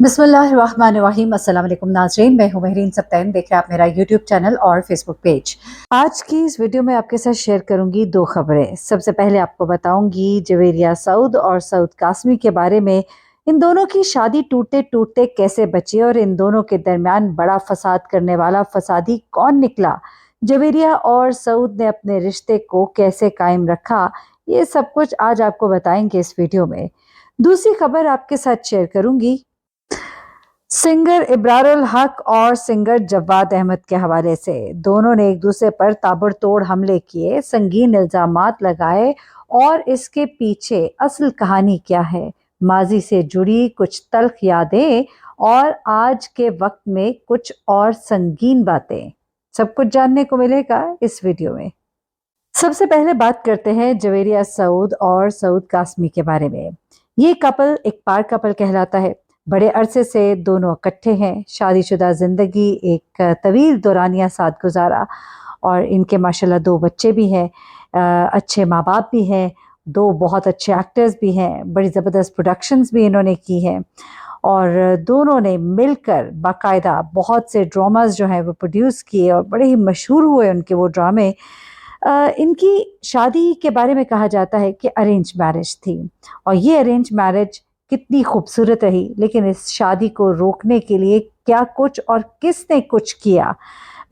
बिस्मिल्लाहिर्रहमानिर्रहीम। अस्सलाम वालेकुम नाज़रीन, मैं हूं महरीन सब्तैन। देख रहे हैं आप मेरा यूट्यूब चैनल और फेसबुक पेज। आज की इस वीडियो में आपके साथ शेयर करूंगी दो खबरें। सबसे पहले आपको बताऊंगी जवेरिया सऊद और सऊद कासमी के बारे में। इन दोनों की शादी टूटते टूटते कैसे बची और इन दोनों के दरमियान बड़ा फसाद करने वाला फसादी कौन निकला, जवेरिया और सऊद ने अपने रिश्ते को कैसे कायम रखा, ये सब कुछ आज आपको बताएंगे इस वीडियो में। दूसरी खबर आपके साथ शेयर करूंगी सिंगर इब्रारुल हक और सिंगर जवाद अहमद के हवाले से। दोनों ने एक दूसरे पर ताबड़तोड़ हमले किए, संगीन इल्जामात लगाए और इसके पीछे असल कहानी क्या है, माजी से जुड़ी कुछ तल्ख यादें और आज के वक्त में कुछ और संगीन बातें, सब कुछ जानने को मिलेगा इस वीडियो में। सबसे पहले बात करते हैं जवेरिया सऊद और सऊद कासमी के बारे में। ये कपल एक पार कपल कहलाता है। बड़े अरसे से दोनों इकट्ठे हैं, शादीशुदा जिंदगी एक तवील दौरानिया साथ गुजारा और इनके माशाल्लाह दो बच्चे भी हैं, अच्छे माँ बाप भी हैं, दो बहुत अच्छे एक्टर्स भी हैं, बड़ी ज़बरदस्त प्रोडक्शंस भी इन्होंने की हैं और दोनों ने मिलकर बाकायदा बहुत से ड्रामास जो हैं वो प्रोड्यूस किए और बड़े ही मशहूर हुए उनके वो ड्रामे। इनकी शादी के बारे में कहा जाता है कि अरेंज मैरिज थी और ये अरेंज मैरिज कितनी खूबसूरत रही, लेकिन इस शादी को रोकने के लिए क्या कुछ और किसने कुछ किया,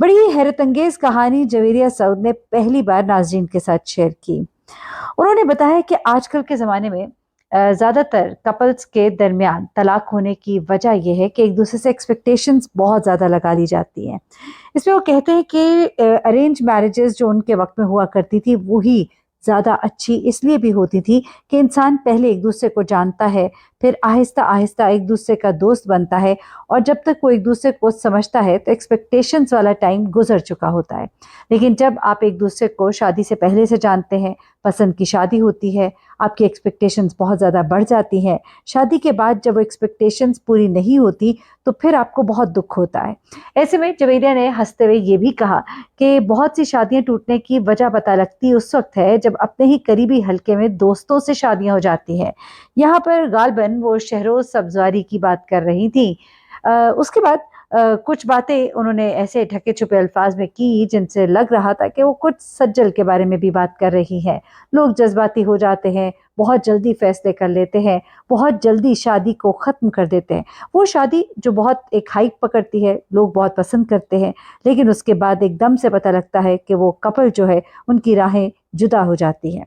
बड़ी ही हैरत अंगेज कहानी जवेरिया सऊद ने पहली बार नाज़रीन के साथ शेयर की। उन्होंने बताया कि आजकल के ज़माने में ज़्यादातर कपल्स के दरमियान तलाक होने की वजह यह है कि एक दूसरे से एक्सपेक्टेशंस बहुत ज़्यादा लगा ली जाती हैं। इसमें वो कहते हैं कि अरेंज मैरिजेस जो उनके वक्त में हुआ करती थी वही ज़्यादा अच्छी इसलिए भी होती थी कि इंसान पहले एक दूसरे को जानता है, फिर आहिस्ता आहिस्ता एक दूसरे का दोस्त बनता है और जब तक वो एक दूसरे को समझता है तो एक्सपेक्टेशंस वाला टाइम गुजर चुका होता है। लेकिन जब आप एक दूसरे को शादी से पहले से जानते हैं, पसंद की शादी होती है, आपकी एक्सपेक्टेशंस बहुत ज़्यादा बढ़ जाती हैं। शादी के बाद जब वो एक्सपेक्टेशंस पूरी नहीं होती तो फिर आपको बहुत दुख होता है। ऐसे में जवेरिया ने हंसते हुए ये भी कहा कि बहुत सी शादियां टूटने की वजह पता लगती उस वक्त है जब अपने ही करीबी हलके में दोस्तों से शादियां हो जाती हैं। यहाँ पर गालबन वो शहरोज सब्जवारी की बात कर रही थी। उसके बाद कुछ बातें उन्होंने ऐसे ढके छुपे अल्फाज में की जिनसे लग रहा था कि वो कुछ सज्जल के बारे में भी बात कर रही है। लोग जज्बाती हो जाते हैं, बहुत जल्दी फैसले कर लेते हैं, बहुत जल्दी शादी को ख़त्म कर देते हैं। वो शादी जो बहुत एक हाइप पकड़ती है, लोग बहुत पसंद करते हैं, लेकिन उसके बाद एकदम से पता लगता है कि वो कपल जो है उनकी राहें जुदा हो जाती हैं।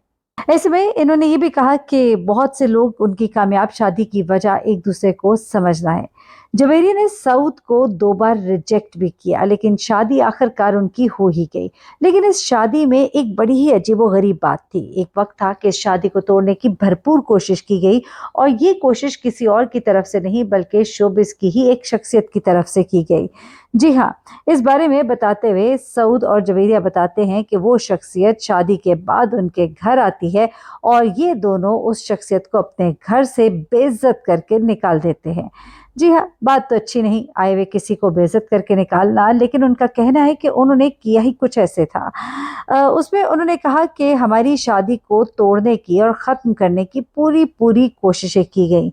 ऐसे में इन्होंने ये भी कहा कि बहुत से लोग उनकी कामयाब शादी की वजह एक दूसरे को समझना है। जवेरिया ने सऊद को 2 बार रिजेक्ट भी किया, लेकिन शादी आखिरकार उनकी हो ही गई। लेकिन इस शादी में एक बड़ी ही अजीबोगरीब बात थी। एक वक्त था कि इस शादी को तोड़ने की भरपूर कोशिश की गई और ये कोशिश किसी और की तरफ से नहीं बल्कि शोबिस की ही एक शख्सियत की तरफ से की गई। जी हाँ, इस बारे में बताते हुए सऊद और जवेरिया बताते हैं कि वो शख्सियत शादी के बाद उनके घर आती है और ये दोनों उस शख्सियत को अपने घर से बेइज्जत करके निकाल देते हैं। जी हाँ, बात तो अच्छी नहीं, आए हुए किसी को बेइज्जत करके निकालना, लेकिन उनका कहना है कि उन्होंने किया ही कुछ ऐसे था। उसमें उन्होंने कहा कि हमारी शादी को तोड़ने की और ख़त्म करने की पूरी पूरी कोशिशें की गई।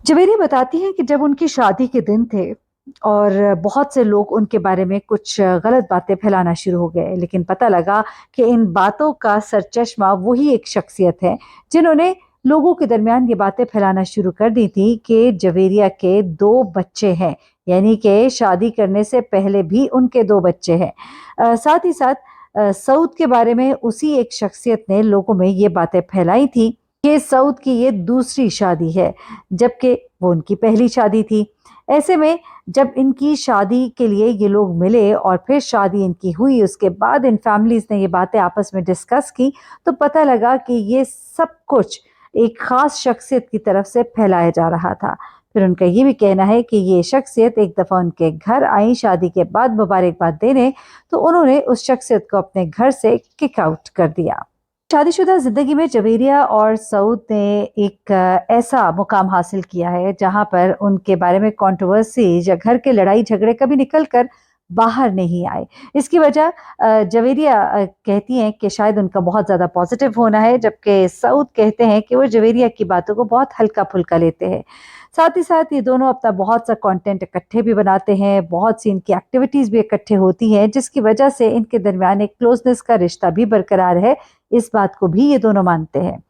जवेरिया बताती हैं कि जब उनकी शादी के दिन थे और बहुत से लोग उनके बारे में कुछ गलत बातें फैलाना शुरू हो गए, लेकिन पता लगा कि इन बातों का सरचश्मा वही एक शख्सियत है जिन्होंने लोगों के दरमियान ये बातें फैलाना शुरू कर दी थी कि जवेरिया के 2 बच्चे हैं, यानी कि शादी करने से पहले भी उनके 2 बच्चे हैं। साथ ही साथ सऊद के बारे में उसी एक शख्सियत ने लोगों में ये बातें फैलाई थी कि सऊद की ये दूसरी शादी है, जबकि वो उनकी पहली शादी थी। ऐसे में जब इनकी शादी के लिए ये लोग मिले और फिर शादी इनकी हुई, उसके बाद इन फैमिलीज ने ये बातें आपस में डिस्कस की तो पता लगा कि ये सब कुछ एक खास शख्सियत की तरफ से फैलाया जा रहा था। फिर उनका ये भी कहना है कि ये शख्सियत एक दफ़ा उनके घर आई शादी के बाद मुबारकबाद देने, तो उन्होंने उस शख्सियत को अपने घर से किक आउट कर दिया। शादीशुदा जिंदगी में जवेरिया और सऊद ने एक ऐसा मुकाम हासिल किया है जहां पर उनके बारे में कंट्रोवर्सी या घर के लड़ाई झगड़े कभी निकल कर बाहर नहीं आए। इसकी वजह जवेरिया कहती हैं कि शायद उनका बहुत ज़्यादा पॉजिटिव होना है, जबकि सऊद कहते हैं कि वो जवेरिया की बातों को बहुत हल्का-फुल्का लेते हैं। साथ ही साथ ये दोनों अपना बहुत सा कंटेंट इकट्ठे भी बनाते हैं, बहुत सी इनकी एक्टिविटीज़ भी इकट्ठे होती हैं, जिसकी वजह से इनके दरमियान एक क्लोज़नेस का रिश्ता भी बरकरार है। इस बात को भी ये दोनों मानते हैं।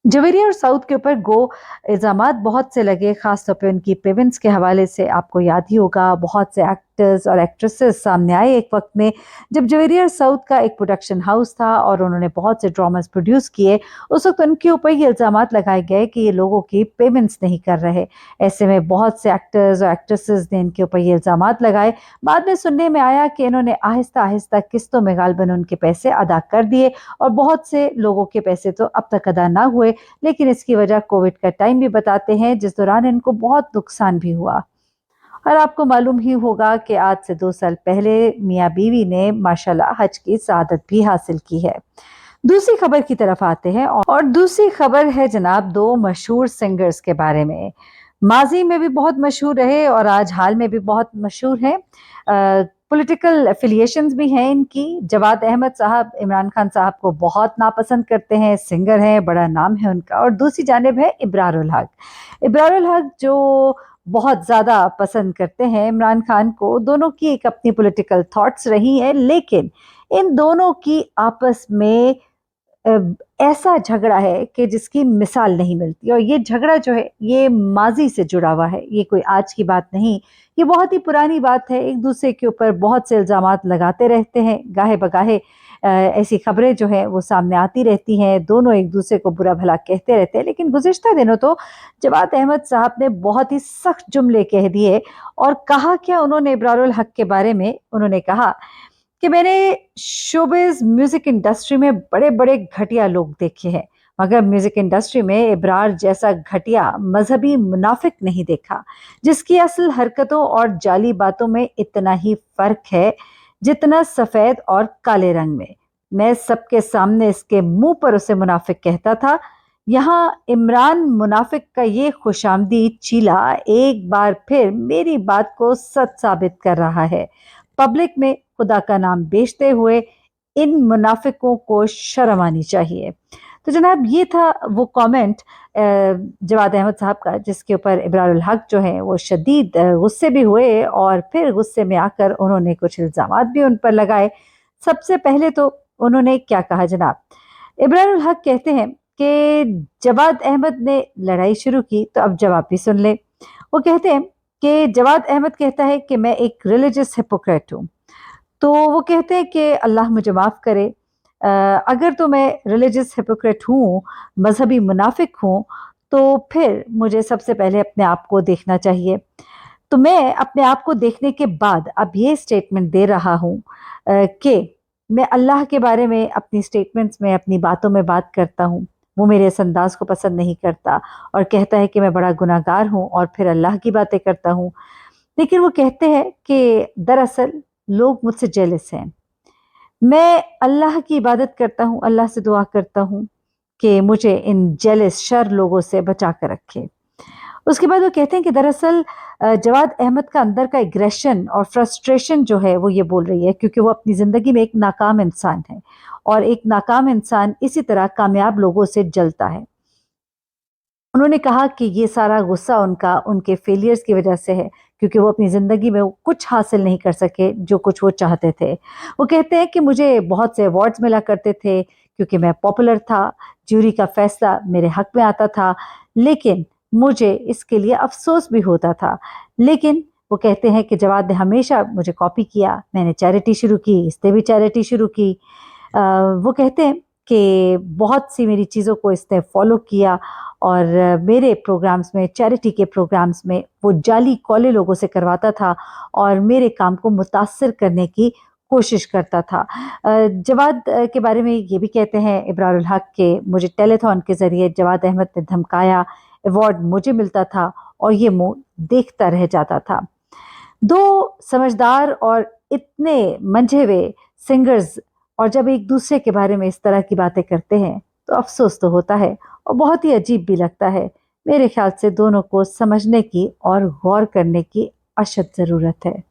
जवेरिया और साउथ के ऊपर गो इल्ज़ामात बहुत से लगे, ख़ास तौर पे उनकी पेमेंट्स के हवाले से। आपको याद ही होगा, बहुत से एक्टर्स और एक्ट्रेसेस सामने आए एक वक्त में जब जवेरिया और साउथ का एक प्रोडक्शन हाउस था और उन्होंने बहुत से ड्रामास प्रोड्यूस किए। उस वक्त उनके ऊपर ये इल्ज़ामात लगाए गए कि ये लोगों की पेमेंट्स नहीं कर रहे। ऐसे में बहुत से एक्टर्स और एक्ट्रेसेस ने इनके ऊपर ये इल्ज़ामात लगाए। बाद में सुनने में आया कि इन्होंने आहिस्ता आहिस्ता किस्तों में गालबन उनके पैसे अदा कर दिए और बहुत से लोगों के पैसे तो अब तक अदा ना हुए। लेकिन इसकी वजह कोविड का टाइम भी बताते हैं, जिस दौरान इनको बहुत नुकसान भी हुआ। और आपको मालूम ही होगा कि आज से 2 साल पहले मियाँ बीवी ने माशाल्लाह हज की सआदत भी हासिल की है। दूसरी खबर की तरफ आते हैं और दूसरी खबर है जनाब 2 मशहूर सिंगर्स के बारे में। माजी में भी बहुत मशहूर रहे और आज हाल में भी बहुत मशहूर हैं। पॉलिटिकल एफिलिएशंस भी हैं इनकी। जवाद अहमद साहब इमरान खान साहब को बहुत नापसंद करते हैं, सिंगर हैं, बड़ा नाम है उनका। और दूसरी जानिब है इब्रारुल हक। इब्रारुल हक जो बहुत ज़्यादा पसंद करते हैं इमरान खान को। दोनों की एक अपनी पॉलिटिकल थॉट्स रही हैं, लेकिन इन दोनों की आपस में ऐसा झगड़ा है कि जिसकी मिसाल नहीं मिलती। और ये झगड़ा जो है ये माजी से जुड़ा हुआ है, ये कोई आज की बात नहीं, ये बहुत ही पुरानी बात है। एक दूसरे के ऊपर बहुत से इल्ज़ामात लगाते रहते हैं, गाहे बगाहे ऐसी खबरें जो है वो सामने आती रहती हैं, दोनों एक दूसरे को बुरा भला कहते रहते हैं। लेकिन गुज़िश्ता दिनों तो जवाद अहमद साहब ने बहुत ही सख्त जुमले कह दिए। और कहा क्या उन्होंने इब्रारुल हक के बारे में, उन्होंने कहा कि मैंने शोबिज़ म्यूज़िक इंडस्ट्री में बड़े-बड़े घटिया लोग देखे हैं, मगर म्यूज़िक इंडस्ट्री में इब्रार जैसा घटिया मज़हबी मुनाफ़िक नहीं देखा, जिसकी असल हरकतों और जाली बातों में इतना ही फ़र्क है, जितना सफ़ेद और काले रंग में। मैं सबके सामने इसके मुँह पर उसे मुनाफ़िक कहता था। यहाँ इमरान मुनाफ़िक का ये खुशामदीद चीला एक बार फिर मेरी बात को सच साबित कर रहा है। पब्लिक में खुदा का नाम बेचते हुए इन मुनाफिकों को शर्म आनी चाहिए। तो जनाब ये था वो कमेंट जवाद अहमद साहब का, जिसके ऊपर इब्रारुल हक जो है वो शदीद गुस्से भी हुए और फिर गुस्से में आकर उन्होंने कुछ इल्ज़ामात भी उन पर लगाए। सबसे पहले तो उन्होंने क्या कहा जनाब, इब्रारुल हक कहते हैं कि जवाद अहमद ने लड़ाई शुरू की, तो अब जवाब भी सुन ले। वो कहते हैं कि जवाद अहमद कहता है कि मैं एक रिलीजियस हिपोक्रेट हूँ। तो वो कहते हैं कि अल्लाह मुझे माफ़ करे, अगर तो मैं रिलीजियस हिपोक्रेट हूँ, मजहबी मुनाफिक हूँ, तो फिर मुझे सबसे पहले अपने आप को देखना चाहिए। तो मैं अपने आप को देखने के बाद अब ये स्टेटमेंट दे रहा हूँ कि मैं अल्लाह के बारे में अपनी स्टेटमेंट्स में, अपनी बातों में बात करता हूँ। वो मेरे इस अंदाज को पसंद नहीं करता और कहता है कि मैं बड़ा गुनाहगार हूँ और फिर अल्लाह की बातें करता हूँ। लेकिन वो कहते हैं कि दरअसल लोग मुझसे जेलस हैं। मैं अल्लाह की इबादत करता हूँ, अल्लाह से दुआ करता हूँ कि मुझे इन जेलस शर लोगों से बचा कर रखे। उसके बाद वो कहते हैं कि दरअसल जवाद अहमद का अंदर का एग्रेशन और फ्रस्ट्रेशन जो है वो ये बोल रही है, क्योंकि वो अपनी ज़िंदगी में एक नाकाम इंसान है और एक नाकाम इंसान इसी तरह कामयाब लोगों से जलता है। उन्होंने कहा कि ये सारा गुस्सा उनका उनके फेलियर्स की वजह से है, क्योंकि वो अपनी ज़िंदगी में कुछ हासिल नहीं कर सके जो कुछ वो चाहते थे। वो कहते हैं कि मुझे बहुत से अवार्ड्स मिला करते थे क्योंकि मैं पॉपुलर था, ज्यूरी का फ़ैसला मेरे हक़ में आता था, लेकिन मुझे इसके लिए अफ़सोस भी होता था। लेकिन वो कहते हैं कि जवाद ने हमेशा मुझे कॉपी किया, मैंने चैरिटी शुरू की, इसने भी चैरिटी शुरू की। वो कहते हैं कि बहुत सी मेरी चीज़ों को इसने फ़ॉलो किया और मेरे प्रोग्राम्स में, चैरिटी के प्रोग्राम्स में वो जाली कॉलें लोगों से करवाता था और मेरे काम को मुतासिर करने की कोशिश करता था। जवाद के बारे में ये भी कहते हैं इब्रारुल हक के मुझे टेलीथॉन के ज़रिए जवाद अहमद ने धमकाया, अवार्ड मुझे मिलता था और ये मुँह देखता रह जाता था। 2 समझदार और इतने मंझे हुए सिंगर्स और जब एक दूसरे के बारे में इस तरह की बातें करते हैं तो अफ़सोस तो होता है और बहुत ही अजीब भी लगता है। मेरे ख़्याल से दोनों को समझने की और गौर करने की अशद ज़रूरत है।